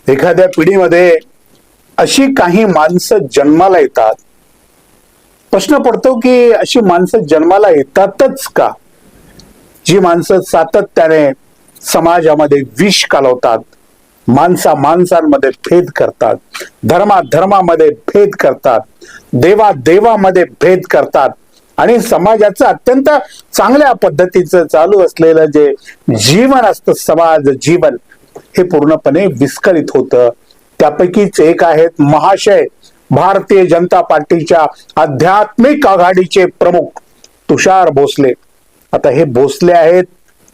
एखाद्या पिढीमध्ये अशी काही माणसं जन्माला येतात. प्रश्न पडतो की अशी माणसं जन्माला येतातच का? जी माणसं सातत्याने समाजामध्ये विष कालवतात, माणसांमध्ये भेद करतात, धर्मामध्ये भेद करतात, देवामध्ये भेद करतात आणि समाजाचं अत्यंत चांगल्या पद्धतीचं चालू असलेलं जे जीवन असतं, समाज जीवन, हे पूर्णपणे विस्कळीत होतं. त्यापैकीच एक आहेत महाशय भारतीय जनता पार्टीच्या आध्यात्मिक आघाडीचे प्रमुख तुषार भोसले. आता हे भोसले आहेत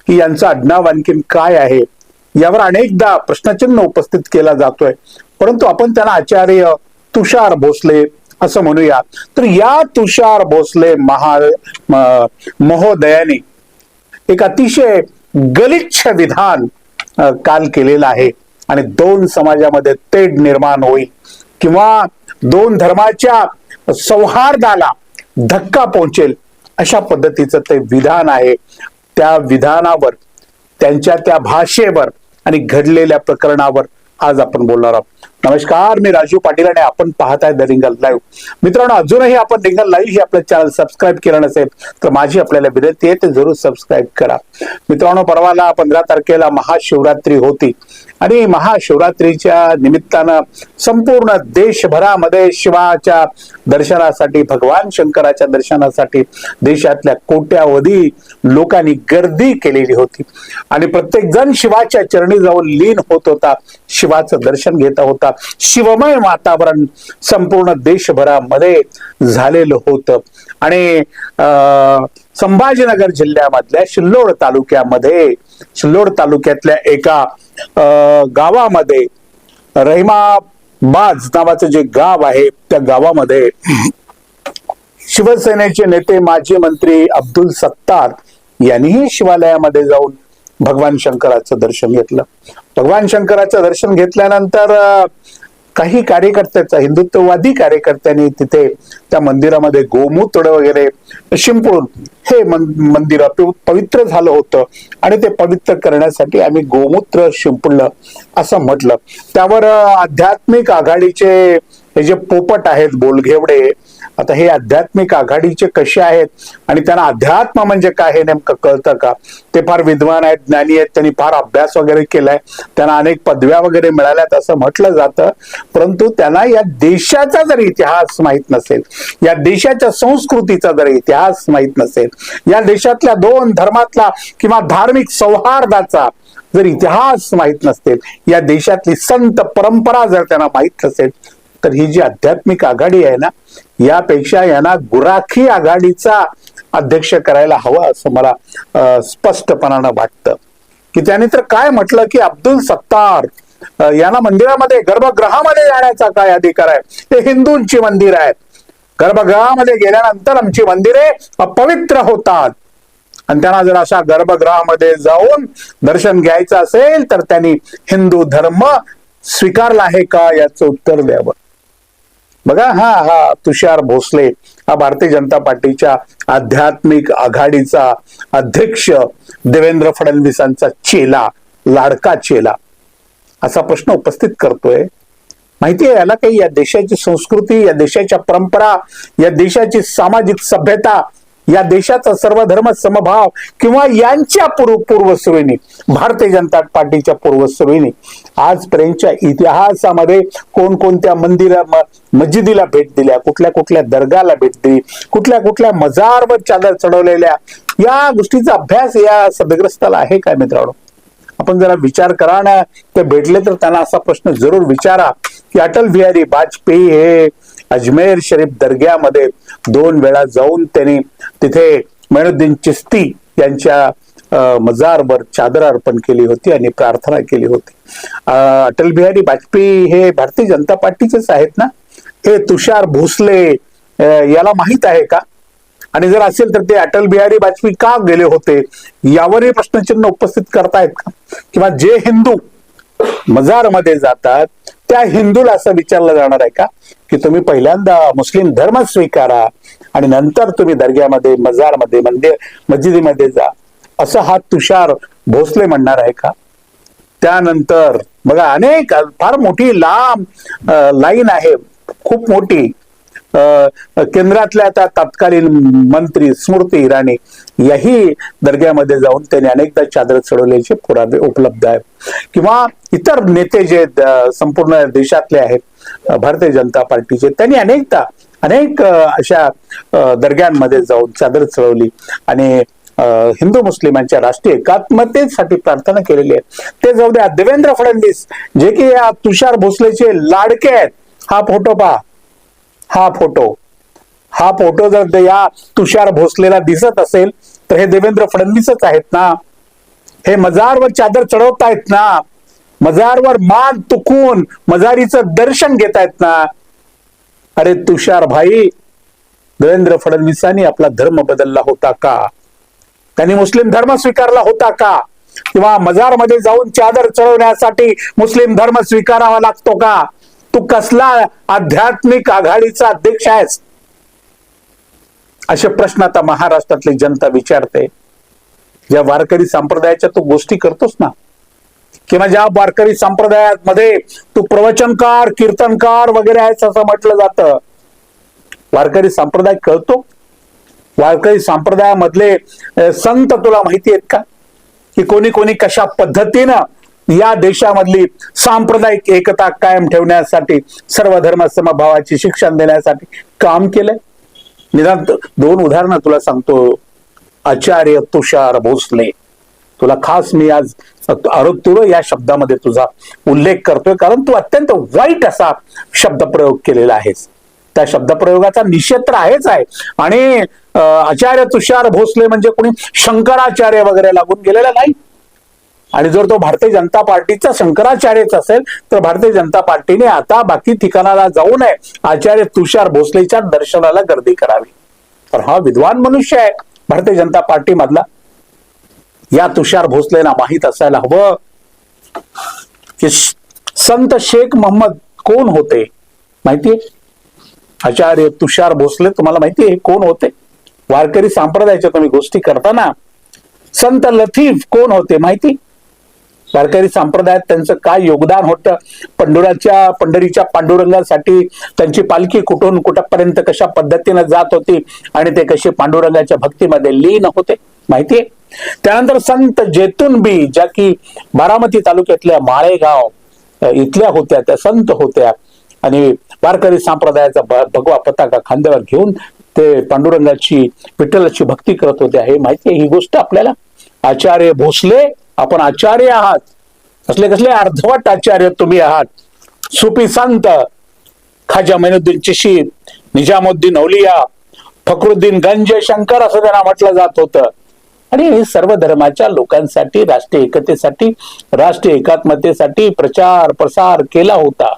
की यांचं आडनाव आणखीन काय आहे यावर अनेकदा प्रश्नचिन्ह उपस्थित केला जातोय, परंतु आपण त्यांना आचार्य तुषार भोसले असं म्हणूया. तर या तुषार भोसले महोदयाने एक अतिशय गलिच्छ विधान काल केलेलं आहे आणि दोन समाजामध्ये तेढ निर्माण होईल किंवा दोन धर्माच्या सौहार्दाला धक्का पोहोचेल अशा पद्धतीचं ते विधान आहे. त्या विधानावर, त्यांच्या त्या भाषेवर आणि घडलेल्या प्रकरणावर आज आपण बोलणार आहोत. नमस्कार, मी राजू पाटील आणि आपण पाहताय द रिंगल लाईव्ह. मित्रांनो, अजूनही आपण रिंगल लाईव्ह हे आपलं चॅनल सबस्क्राईब केलं नसेल तर माझी आपल्याला विनंती आहे ते जरूर सबस्क्राईब करा. मित्रांनो, परवाला 15 तारखेला महाशिवरात्री होती आणि महाशिवरात्रीच्या निमित्तानं संपूर्ण देशभरामध्ये शिवाच्या दर्शनासाठी, भगवान शंकराच्या दर्शनासाठी देशातल्या कोट्यावधी लोकांनी गर्दी केलेली होती आणि प्रत्येक जण शिवाच्या चरणी जाऊन लीन होत होता, शिवाचं दर्शन घेता होता. शिवमय वातावरण संपूर्ण देशभरामध्ये झालेलं होतं आणि संभाजीनगर जिल्ह्यामधल्या सिल्लोड तालुक्यातल्या एका गावामध्ये, रहिमाबाद नावाचं जे गाव आहे, त्या गावामध्ये शिवसेनेचे नेते माजी मंत्री अब्दुल सत्तार यांनीही शिवालयामध्ये जाऊन भगवान शंकराचं दर्शन घेतलं. भगवान शंकराचं दर्शन घेतल्यानंतर काही कार्यकर्त्याचा, हिंदुत्ववादी कार्यकर्त्यांनी तिथे त्या मंदिरामध्ये गोमूत्र वगैरे शिंपडून हे मंदिर पवित्र झालं होतं आणि ते पवित्र करण्यासाठी आम्ही गोमूत्र शिंपडलं असं म्हटलं. त्यावर आध्यात्मिक आघाडीचे हे जे पोपट आहेत, बोलघेवडे, आता हे आध्यात्मिक आघाडीचे कसे आहेत आणि त्यांना अध्यात्म म्हणजे काय हे नेमकं कळतं का? ते फार विद्वान आहेत, ज्ञानी आहेत, त्यांनी फार अभ्यास वगैरे केलाय, त्यांना अनेक पदव्या वगैरे मिळाल्यात असं म्हटलं जातं, परंतु त्यांना या देशाचा जर इतिहास माहित नसेल, या देशाच्या संस्कृतीचा जर इतिहास माहित नसेल, या देशातल्या दोन धर्मातला किंवा धार्मिक सौहार्दाचा जर इतिहास माहित नसेल, या देशातली संत परंपरा जर त्यांना माहित नसेल, तर ही जी आध्यात्मिक आघाडी आहे ना, यापेक्षा यांना गुराखी आघाडीचा अध्यक्ष करायला हवं असं मला स्पष्टपणानं वाटतं. की त्याने तर काय म्हटलं की अब्दुल सत्तार यांना मंदिरामध्ये, गर्भगृहामध्ये जाण्याचा काय अधिकार आहे? ते हिंदूंची मंदिर आहेत, गर्भगृहामध्ये गेल्यानंतर आमची मंदिरे अपवित्र होतात आणि त्यांना जर अशा गर्भगृहामध्ये जाऊन दर्शन घ्यायचं असेल तर त्यांनी हिंदू धर्म स्वीकारला आहे का याचं उत्तर द्यावं. बघा, हा तुषार भोसले हा भारतीय जनता पार्टीच्या आध्यात्मिक आघाडीचा अध्यक्ष, देवेंद्र फडणवीसांचा चेला, लाडका चेला असा प्रश्न उपस्थित करतोय. माहितीये याला काही? या देशाची संस्कृती, या देशाच्या परंपरा, या देशाची सामाजिक सभ्यता, या देशाचा सर्वधर्म समभाव किंवा यांच्या पूर्वसुरीने, भारतीय जनता पार्टीच्या पूर्वसुरीने आजपर्यंतच्या इतिहासामध्ये कोणकोणत्या मस्जिदीला भेट दिल्या, कुठल्या कुठल्या दर्गाला भेट दिली, कुठल्या कुठल्या मजारवर चादर चढवलेल्या, या गोष्टीचा अभ्यास या सदग्रस्ताला आहे काय? मित्रांनो, आपण जरा विचार करा ना. ते भेटले तर त्यांना असा प्रश्न जरूर विचारा की अटल बिहारी वाजपेयी हे अजमेर शरीफ दर्ग्यामध्ये 2 वेळा जाऊन त्यांनी तिथे मोइनुद्दीन चिश्ती यांच्या मजारवर चादर अर्पण केली होती आणि प्रार्थना केली होती. अटल बिहारी वाजपेयी हे भारतीय जनता पार्टीचेच आहेत ना? हे तुषार भोसले याला माहित आहे का? आणि जर असेल तर ते अटल बिहारी वाजपेयी का गेले होते यावरही प्रश्नचिन्ह उपस्थित करतायत का? किंवा जे हिंदू मजारमध्ये जातात त्या हिंदूला असं विचारलं जाणार आहे का की तुम्ही पहिल्यांदा मुस्लिम धर्म स्वीकारा आणि नंतर तुम्ही दर्ग्यामध्ये, मजारमध्ये, मस्जिदीमध्ये जा, असं हा तुषार भोसले म्हणणार आहे का? त्यानंतर बघा, अनेक फार मोठी लांब लाईन आहे, खूप मोठी. केंद्रातल्या आता तत्कालीन मंत्री स्मृती इराणी याही दर्ग्यामध्ये जाऊन त्यांनी अनेकदा चादर चढवल्याचे पुरावे उपलब्ध आहेत. किंवा इतर नेते जे संपूर्ण देशातले आहेत भारतीय जनता पार्टीचे, त्यांनी अनेकदा अनेक अशा दर्ग्यांमध्ये जाऊन चादर चढवली आणि हिंदू मुस्लिमांच्या राष्ट्रीय एकात्मतेसाठी प्रार्थना केलेली आहे. ते जाऊ द्या, देवेंद्र फडणवीस जे की या तुषार भोसलेचे लाडके आहेत, हा फोटो पहा, हा फोटो जर या तुषार भोसलेला दिसत असेल तर हे देवेंद्र फडणवीसच आहेत ना. हे मजारवर चादर चढवतायत ना, मजारवर मान तुकून मजारीचं दर्शन घेत आहेत ना. अरे तुषार भाई, देवेंद्र फडणवीसांनी आपला धर्म बदलला होता का? त्यांनी मुस्लिम धर्म स्वीकारला होता का? किंवा मजारमध्ये जाऊन चादर चढवण्यासाठी मुस्लिम धर्म स्वीकारावा लागतो का? तू कसला आध्यात्मिक आघाडीचा अध्यक्ष आहेस? असे प्रश्न आता महाराष्ट्रातली जनता विचारते. ज्या वारकरी संप्रदायाच्या तू गोष्टी करतोस ना, किंवा ज्या वारकरी संप्रदायामध्ये तू प्रवचनकार, कीर्तनकार वगैरे आहेस असं म्हटलं जातं, वारकरी संप्रदाय कळतो? वारकरी संप्रदायामधले संत तुला माहिती आहेत का? की कोणी कोणी कशा पद्धतीनं या देशामधली सांप्रदायिक एकता कायम ठेवण्यासाठी, सर्व धर्म समभावाची शिक्षण देण्यासाठी काम केलंय? निदान दोन उदाहरणं तुला सांगतो. आचार्य तुषार भोसले, तुला खास मी आज तुला या शब्दामध्ये तुझा उल्लेख करतोय, कारण तू अत्यंत वाईट असा शब्दप्रयोग केलेला आहेस. त्या शब्दप्रयोगाचा निषेध तर आहेच आहे. आणि आचार्य तुषार भोसले म्हणजे कोणी शंकराचार्य वगैरे लागून गेलेला नाही. आणि जर तो भारतीय जनता पार्टीचा शंकराचार्यच असेल तर भारतीय जनता पार्टीने आता बाकी ठिकाणाला जाऊ नये, आचार्य तुषार भोसलेच्या दर्शनाला गर्दी करावी. तर हा विद्वान मनुष्य आहे भारतीय जनता पार्टी मधला. या तुषार भोसलेला माहित असायला हवं की संत शेख मोहम्मद कोण होते. माहितीये? आचार्य तुषार भोसले तुम्हाला माहितीये कोण होते? वारकरी संप्रदायाच्या तुम्ही गोष्टी करताना संत लतीफ कोण होते माहिती? वारकरी संप्रदायात त्यांचं काय योगदान होतं? पंढरीच्या पांडुरंगासाठी त्यांची पालखी कुठून कुठपर्यंत कशा पद्धतीने जात होती आणि ते कसे पांडुरंगाच्या भक्तीमध्ये लीन होते माहितीये? त्यानंतर संत जेतूनबी, ज्या की बारामती तालुक्यातल्या माळेगाव इथल्या होत्या, त्या संत होत्या आणि वारकरी संप्रदायाचा भगवा पताका खांद्यावर घेऊन ते पांडुरंगाची, विठ्ठलाची भक्ती करत होते. हे माहितीये ही गोष्ट आपल्याला? आचार्य भोसले, आपण आचार्य आहात, कसले कसले अर्धवट आचार्य तुम्ही आहात. सुफी संत खाजा मैनुद्दीन चिश्ती, निजामुद्दीन औलिया, फखरुद्दीन गंज शंकर असं त्यांना म्हटलं जात होतं. आणि सर्व धर्माच्या लोकांसाठी, राष्ट्रीय एकतेसाठी, राष्ट्रीय एकात्मतेसाठी प्रचार प्रसार केला होता.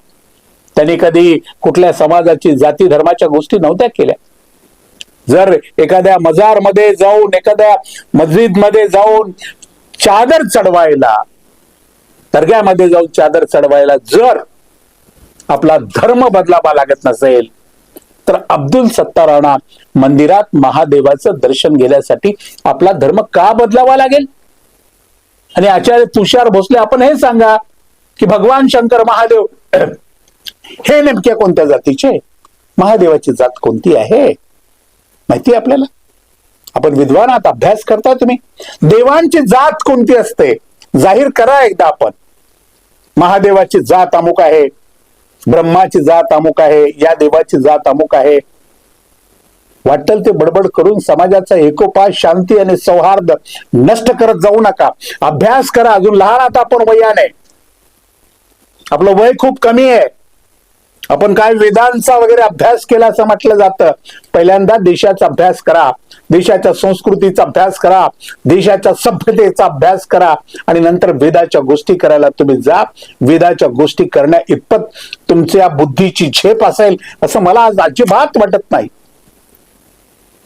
त्यांनी कधी कुठल्या समाजाची, जाती धर्माच्या गोष्टी नव्हत्या केल्या. जर एखाद्या मजारमध्ये जाऊन, एखाद्या मस्जिदमध्ये जाऊन चादर चढवायला, दर्ग्यामध्ये जाऊन चादर चढवायला जर आपला धर्म बदलावा लागत नसेल तर अब्दुल सत्तारांना मंदिरात महादेवाचं दर्शन घेण्यासाठी आपला धर्म का बदलावा लागेल? आणि आचार्य तुषार भोसले, आपण हे सांगा की भगवान शंकर महादेव हे नेमक्या कोणत्या जातीचे? महादेवाची जात कोणती आहे माहिती आपल्याला? आपण विद्वानात अभ्यास करता तुम्ही. देवांची जात कोणती असते जाहीर करा एकदा आपण. महादेवाची जात अमुक आहे, ब्रह्माची जात अमुक आहे, या देवाची जात अमुक आहे. वाटेल ते बडबड करून समाजाचा एकोपा, शांती आणि सौहार्द नष्ट करत जाऊ नका. अभ्यास करा. अजून लहान आता आपण वयाने, आपलं वय खूप कमी आहे. आपण काय वेदांचा वगैरे अभ्यास केला असं म्हटलं जातं. पहिल्यांदा देशाचा अभ्यास करा, देशाच्या संस्कृतीचा अभ्यास करा, देशाच्या सभ्यतेचा अभ्यास करा आणि नंतर वेदाच्या गोष्टी करायला तुम्ही जा. वेदाच्या गोष्टी करण्या इतपत तुमच्या बुद्धीची झेप असेल असं मला आज अजिबात वाटत नाही.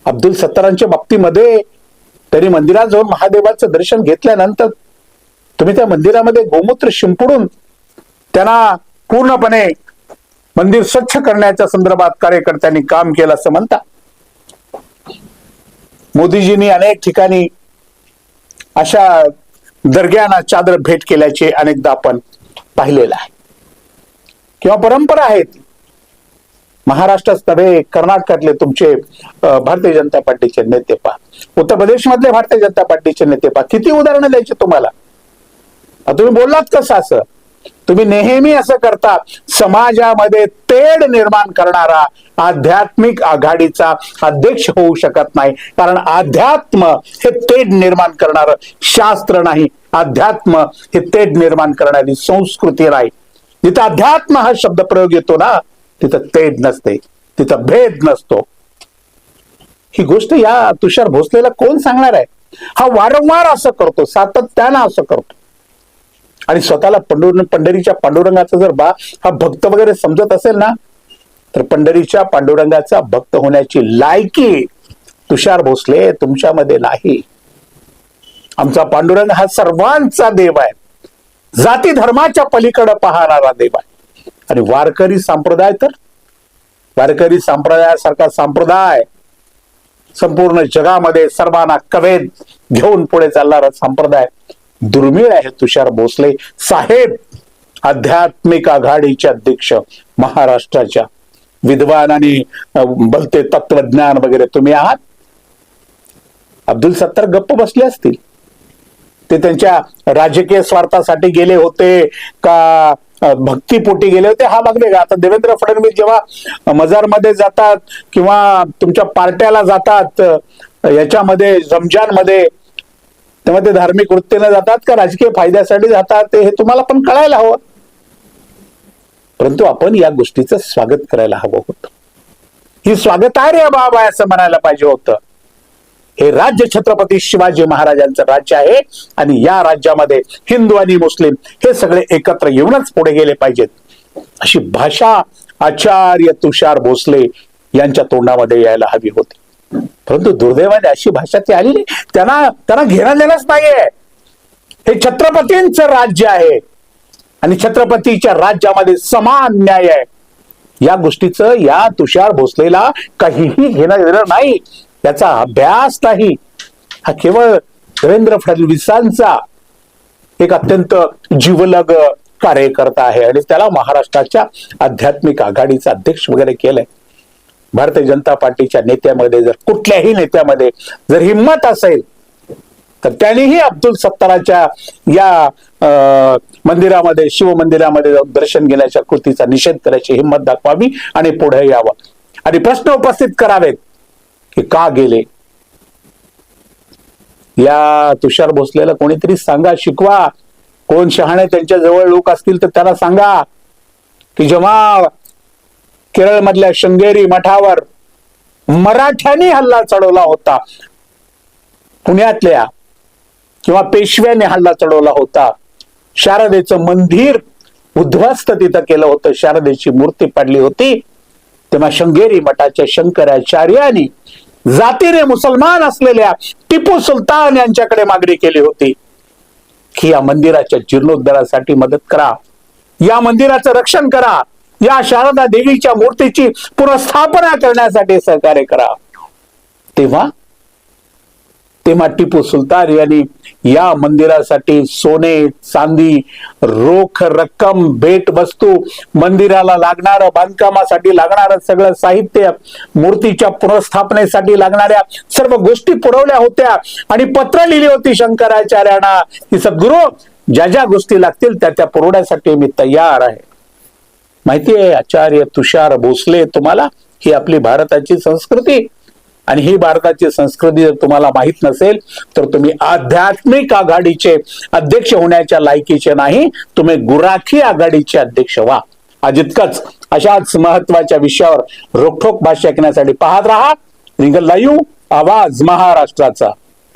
अब्दुल सत्तारांच्या बाबतीमध्ये त्यांनी मंदिरात जाऊन महादेवाचं दर्शन घेतल्यानंतर तुम्ही त्या मंदिरामध्ये गोमूत्र शिंपडून त्यांना पूर्णपणे मंदिर स्वच्छ करण्याच्या संदर्भात कार्यकर्त्यांनी काम केलं असं म्हणता. मोदीजींनी अनेक ठिकाणी अशा दर्ग्यांना चादर भेट केल्याचे अनेकदा आपण पाहिलेला आहे किंवा परंपरा आहेत. महाराष्ट्रात नव्हे, कर्नाटकातले तुमचे भारतीय जनता पार्टीचे नेते पहा, उत्तर प्रदेश मधले भारतीय जनता पार्टीचे नेते पहा, किती उदाहरणं द्यायची तुम्हाला. तुम्ही बोललात कसं असं, तुम्ही नेहमी असं करता, समाजामध्ये तेढ निर्माण करणारा आध्यात्मिक आघाडीचा अध्यक्ष होऊ शकत नाही, कारण अध्यात्म हे तेढ निर्माण करणारं शास्त्र नाही, अध्यात्म हे तेढ निर्माण करणारी संस्कृती नाही. जिथं अध्यात्म हा शब्द प्रयोग येतो ना, तिथं तेढ नसते, तिथं भेद नसतो. ही गोष्ट या तुषार भोसलेला कोण सांगणार आहे. हा वारंवार असं करतो, सातत्यानं असं करतो. आणि स्वतःला पंढरीच्या पांडुरंगाचा जर हा भक्त वगैरे समजत असेल ना, तर पंढरीच्या पांडुरंगाचा भक्त होण्याची लायकी तुषार भोसले तुमच्यामध्ये नाही. आमचा पांडुरंग हा सर्वांचा देव आहे, जाती धर्माच्या पलीकडे पाहणारा देव आहे. आणि वारकरी संप्रदाय तर, वारकरी संप्रदायासारखा संप्रदाय संपूर्ण जगामध्ये सर्वांना कवेत घेऊन पुढे चालणारा संप्रदाय दुर्मिळ आहे. तुषार भोसले साहेब आध्यात्मिक आघाडीचे अध्यक्ष महाराष्ट्राच्या, विद्वान आणि भलते तत्वज्ञान वगैरे तुम्ही आहात. अब्दुल सत्तार गप्प बसले असतील, ते त्यांच्या राजकीय स्वार्थासाठी गेले होते का भक्तीपोटी गेले होते हा भाग वेगळा. आता देवेंद्र फडणवीस जेव्हा मजारमध्ये जातात किंवा तुमच्या पार्ट्याला जातात, याच्यामध्ये रमजान मध्ये, तेव्हा ते धार्मिक वृत्तीने जातात का राजकीय फायद्यासाठी जातात हे तुम्हाला पण कळायला हवं. परंतु आपण या गोष्टीचं स्वागत करायला हवं होतं. ही स्वागतार्ह बाब आहे असं म्हणायला पाहिजे होतं. हे राज्य छत्रपती शिवाजी महाराजांचं राज्य आहे आणि या राज्यामध्ये हिंदू आणि मुस्लिम हे सगळे एकत्र येऊनच पुढे गेले पाहिजेत, अशी भाषा आचार्य तुषार भोसले यांच्या तोंडामध्ये यायला हवी होती. परंतु दुर्दैवाने अशी भाषा ती आली नाही. त्यांना घेणं देणंच नाहीये. हे छत्रपतींचं राज्य आहे आणि छत्रपतीच्या राज्यामध्ये समान न्याय आहे. या गोष्टीचं या तुषार भोसलेला काहीही घेणं देणं नाही, त्याचा अभ्यास नाही. हा केवळ देवेंद्र फडणवीसांचा एक अत्यंत जिवलग कार्यकर्ता आहे आणि त्याला महाराष्ट्राच्या आध्यात्मिक आघाडीचा अध्यक्ष वगैरे केलंय. भारतीय जनता पार्टीच्या नेत्यामध्ये जर कुठल्याही नेत्यामध्ये जर हिंमत असेल तर त्यांनीही अब्दुल सत्ताराच्या या मंदिरामध्ये, शिव मंदिरामध्ये जाऊन दर्शन घेण्याच्या कृतीचा निषेध करायची हिंमत दाखवावी आणि पुढे यावं आणि प्रश्न उपस्थित करावेत की का गेले. या तुषार भोसलेला कोणीतरी सांगा, शिकवा. कोण शहाणे त्यांच्या जवळ लोक असतील तर त्यांना सांगा की जेव्हा केरळ मधल्या शृंगेरी मठावर मराठ्यांनी हल्ला चढवला होता, पुण्यातल्या किंवा पेशव्याने हल्ला चढवला होता, शारदेचं मंदिर उद्ध्वस्त तिथं केलं होतं, शारदेची मूर्ती पडली होती, तेव्हा शृंगेरी मठाच्या शंकराचार्यांनी जातीने मुसलमान असलेल्या टिपू सुलतान यांच्याकडे मागणी केली होती की या मंदिराच्या जीर्णोद्धारासाठी मदत करा, या मंदिराचं रक्षण करा, या शारदा देवीच्या मूर्तीची पुनर्स्थापना करण्यासाठी सहकार्य करा. तेव्हा टिपू सुलतान यांनी या मंदिरासाठी सोने, चांदी, रोख रक्कम, भेट वस्तू, मंदिराला लागणारं, बांधकामासाठी लागणारं सगळं साहित्य, मूर्तीच्या पुनर्स्थापनेसाठी लागणाऱ्या सर्व गोष्टी पुरवल्या होत्या आणि पत्र लिहिली होती शंकराचार्यांना की सद्गुरू ज्या ज्या गोष्टी लागतील त्या पुरवण्यासाठी मी तयार आहे. माहितीये आचार्य तुषार भोसले तुम्हाला, ही आपली भारताची संस्कृती आणि ही भारताची संस्कृती जर तुम्हाला माहित नसेल तर तुम्ही आध्यात्मिक आघाडीचे अध्यक्ष होण्याच्या लायकीचे नाही, तुम्ही गुराखी आघाडीचे अध्यक्ष व्हा. आज इतकंच. अशाच महत्वाच्या विषयावर रोखोक भाष्य ऐकण्यासाठी पाहत राहा रिंगण लाईव्ह, आवाज महाराष्ट्राचा.